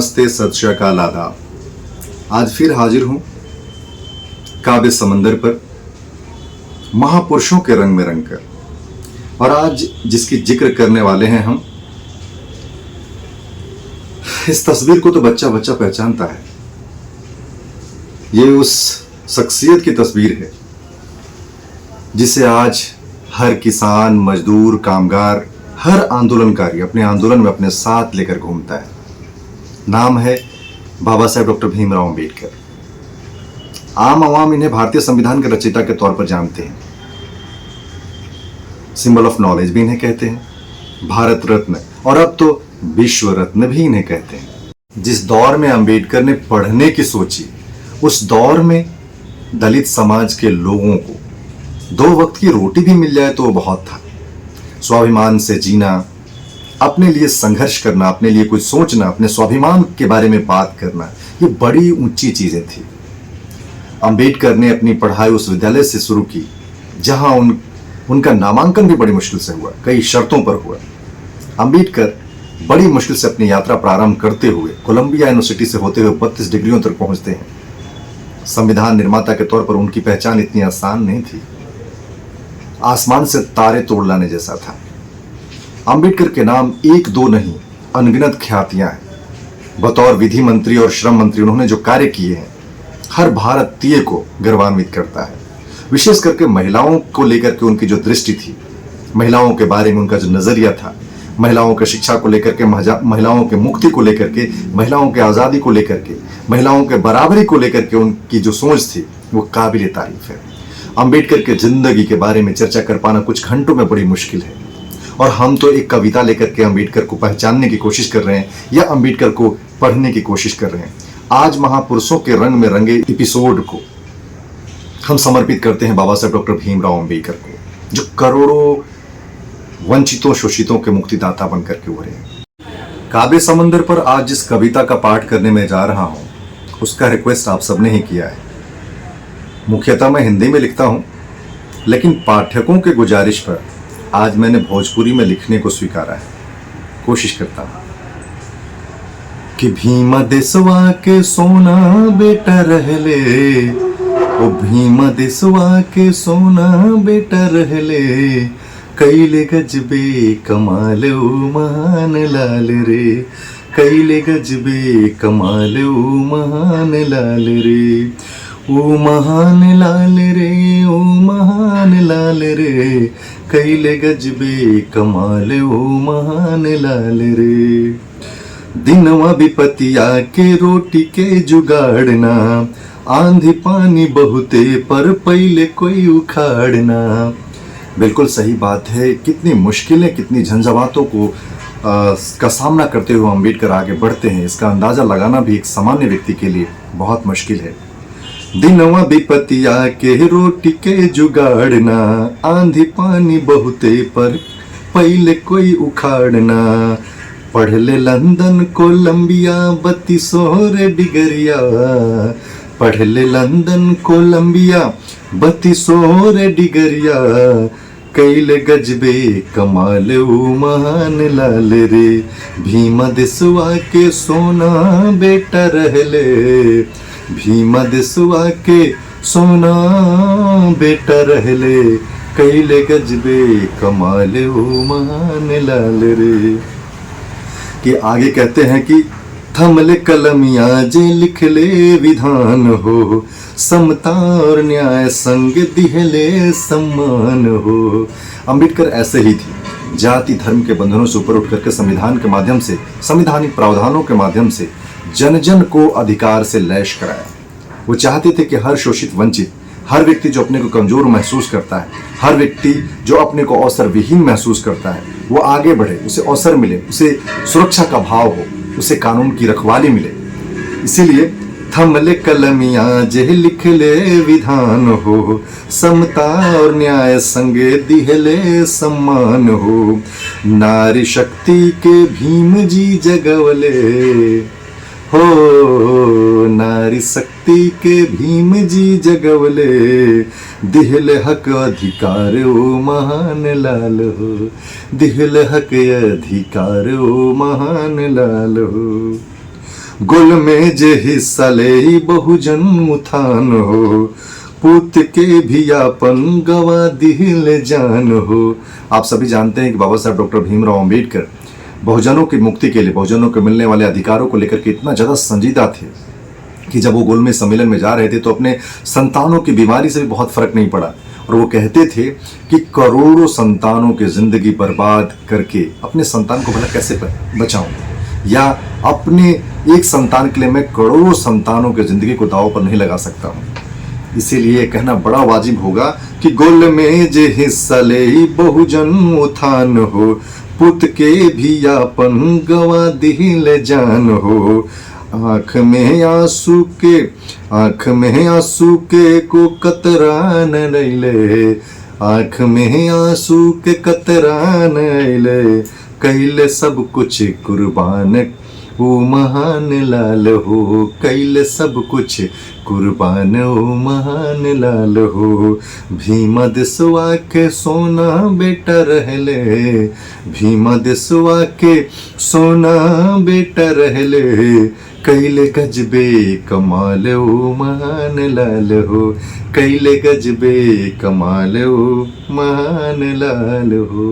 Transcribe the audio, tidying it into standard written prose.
नमस्ते, सत श्री अकाल, आदाब। आज फिर हाजिर हूं काव्य समंदर पर महापुरुषों के रंग में रंग कर। और आज जिसकी जिक्र करने वाले हैं हम, इस तस्वीर को तो बच्चा बच्चा पहचानता है। ये उस शख्सियत की तस्वीर है जिसे आज हर किसान, मजदूर, कामगार, हर आंदोलनकारी अपने आंदोलन में अपने साथ लेकर घूमता है। नाम है बाबा साहेब डॉक्टर भीमराव अंबेडकर। आम आवाम इन्हें भारतीय संविधान के रचयिता के तौर पर जानते हैं। सिंबल ऑफ नॉलेज भी इन्हें कहते हैं, भारत रत्न और अब तो विश्व रत्न भी इन्हें कहते हैं। जिस दौर में अंबेडकर ने पढ़ने की सोची, उस दौर में दलित समाज के लोगों को 2 वक्त की रोटी भी मिल जाए तो बहुत था। स्वाभिमान से जीना, अपने लिए संघर्ष करना, अपने लिए कुछ सोचना, अपने स्वाभिमान के बारे में बात करना, ये बड़ी ऊंची चीजें थी। अंबेडकर ने अपनी पढ़ाई उस विद्यालय से शुरू की जहां उनका नामांकन भी बड़ी मुश्किल से हुआ, कई शर्तों पर हुआ। अंबेडकर बड़ी मुश्किल से अपनी यात्रा प्रारंभ करते हुए कोलंबिया यूनिवर्सिटी से होते हुए 32 डिग्रियों तक पहुंचते हैं। संविधान निर्माता के तौर पर उनकी पहचान इतनी आसान नहीं थी, आसमान से तारे तोड़ लाने जैसा था। अंबेडकर के नाम 1-2 नहीं, अनगिनत ख्यातियां हैं। बतौर विधि मंत्री और श्रम मंत्री उन्होंने जो कार्य किए हैं, हर भारतीय को गर्वान्वित करता है। विशेष करके महिलाओं को लेकर के उनकी जो दृष्टि थी, महिलाओं के बारे में उनका जो नजरिया था, महिलाओं की शिक्षा को लेकर के, महिलाओं के मुक्ति को लेकर के, महिलाओं के आज़ादी को लेकर के, महिलाओं के बराबरी को लेकर के उनकी जो सोच थी, वो काबिल तारीफ है। अंबेडकर के जिंदगी के बारे में चर्चा कर पाना कुछ घंटों में बड़ी मुश्किल है, और हम तो एक कविता लेकर के अंबेडकर को पहचानने की कोशिश कर रहे हैं या अंबेडकर को पढ़ने की कोशिश कर रहे हैं। आज महापुरुषों के रंग में रंगे एपिसोड को हम समर्पित करते हैं बाबा साहेब डॉक्टर भीमराव अंबेडकर को, जो करोड़ों वंचितों, शोषितों के मुक्तिदाता बनकर के उभरे हैं। काव्य समंदर पर आज जिस कविता का पाठ करने में जा रहा हूं, उसका रिक्वेस्ट आप सबने ही किया है। मुख्यतः मैं हिंदी में लिखता हूं, लेकिन पाठकों के गुजारिश पर आज मैंने भोजपुरी में लिखने को स्वीकारा है। कोशिश करता हूं कि भीमा देशवा के सोना बेटा रहले, ओ भीमा देशवा के सोना बेटा रहले, कैले गजबे कमाल ओ महान लाल रे, कैले गजबे कमाल ओ महान लाल रे, ओ महान लाल रे, ओ महान लाल रे, कैले गजबे कमाल ओ महान लाल रे। दिनवा विपतिया के रोटी के जुगाड़ना, आंधी पानी बहुते पर पहले कोई उखाड़ना। बिल्कुल सही बात है। कितनी मुश्किलें, कितनी झंझावातों को का सामना करते हुए अंबेडकर आगे बढ़ते हैं, इसका अंदाजा लगाना भी एक सामान्य व्यक्ति के लिए बहुत मुश्किल है। दिनवा विपतिया के रोटी के जुगाड़ना, आंधी पानी बहुते पर पहले कोई उखाड़ना। पढ़ ले लंदन कोलंबिया 32 डिगरिया, पढ़ ले लंदन कोलंबिया 32 डिगरिया, कैले गजबे कमाल ओ महान लाल रे, भीमा देशवा के सोना बेटा रहले, भीमा देशवा के सोना बेटा रहले, कैले गजबे कमाल ओ महान लाल रे। कि आगे कहते हैं कि थमले कलमिया जे लिख ले विधान हो, समता और न्याय संग दिहले सम्मान हो। अंबेडकर ऐसे ही थी, जाति धर्म के बंधनों से ऊपर उठ करके संविधान के माध्यम से, संवैधानिक प्रावधानों के माध्यम से जन जन को अधिकार से लैस कराया। वो चाहते थे कि हर शोषित, वंचित, हर व्यक्ति जो अपने को कमजोर महसूस करता है, हर व्यक्ति जो अपने को अवसर विहीन महसूस करता है, वो आगे बढ़े, उसे अवसर मिले, उसे सुरक्षा का भाव हो, उसे कानून की रखवाली मिले। इसीलिए थमले कलमिया जे लिख ले विधान हो, समता और न्याय संगे दिहले सम्मान हो। नारी शक्ति के भीम जी जगवले हो, नारी शक्ति के भीम जी जगवले, दिहले हक अधिकार ओ महान लाल हो, दिहले हक अधिकार ओ महान लाल हो। गोल में जे हिस्सा ले बहुजन उत्थान हो, पूत के भी आपन गवा दिल जान हो। आप सभी जानते हैं कि बाबा साहब डॉक्टर भीमराव अंबेडकर बहुजनों की मुक्ति के लिए, बहुजनों को मिलने वाले अधिकारों को लेकर के इतना ज़्यादा संजीदा थे कि जब वो गोलमेज सम्मेलन में जा रहे थे तो अपने संतानों की बीमारी से भी बहुत फर्क नहीं पड़ा। और वो कहते थे कि करोड़ों संतानों की जिंदगी बर्बाद करके अपने संतान को भला कैसे बचाऊं, या अपने एक संतान के लिए मैं करोड़ों संतानों की जिंदगी को दांव पर नहीं लगा सकता हूं। इसीलिए कहना बड़ा वाजिब होगा कि गोल में जे हिस्सा ले बहुजन उत्थान हो, पुत के भी आपन गवा दिल जान हो। आँख में आंसू के को कतरा न ले, आँख में आंसू के कतरा न ले, कैले सब कुछ कुर्बान ओ महान लाल हो, कैले सब कुछ कुर्बान ओ महान लाल हो। भीमा देशवा के सोना बेटा रहले, भीमा देशवा के सोना बेटा रहले, कैले गजबे कमाल ओ महान लाल हो, कैले गजबे कमाल ओ महान लाल हो।